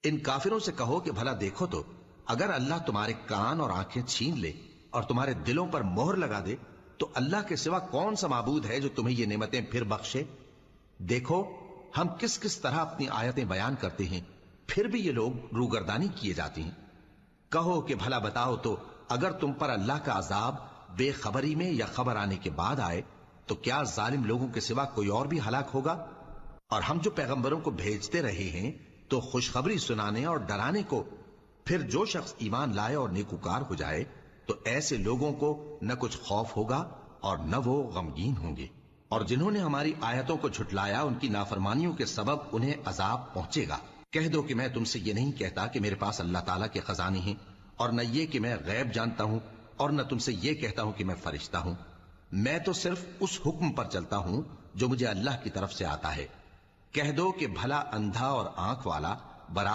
ان کافروں سے کہو کہ بھلا دیکھو تو اگر اللہ تمہارے کان اور آنکھیں چھین لے اور تمہارے دلوں پر مہر لگا دے تو اللہ کے سوا کون سا معبود ہے جو تمہیں یہ نعمتیں پھر بخشے؟ دیکھو ہم کس کس طرح اپنی آیتیں بیان کرتے ہیں، پھر بھی یہ لوگ روگردانی کیے جاتے ہیں۔ کہو کہ بھلا بتاؤ تو اگر تم پر اللہ کا عذاب بے خبری میں یا خبر آنے کے بعد آئے تو کیا ظالم لوگوں کے سوا کوئی اور بھی ہلاک ہوگا؟ اور ہم جو پیغمبروں کو بھیجتے رہے ہیں تو خوشخبری سنانے اور ڈرانے کو، پھر جو شخص ایمان لائے اور نیکوکار ہو جائے تو ایسے لوگوں کو نہ کچھ خوف ہوگا اور نہ وہ غمگین ہوں گے، اور جنہوں نے ہماری آیتوں کو جھٹلایا ان کی نافرمانیوں کے سبب انہیں عذاب پہنچے گا۔ کہہ دو کہ میں تم سے یہ نہیں کہتا کہ میرے پاس اللہ تعالیٰ کے خزانے ہیں، اور نہ یہ کہ میں غیب جانتا ہوں، اور نہ تم سے یہ کہتا ہوں کہ میں فرشتہ ہوں۔ میں تو صرف اس حکم پر چلتا ہوں جو مجھے اللہ کی طرف سے آتا ہے۔ کہہ دو کہ بھلا اندھا اور آنکھ والا برابر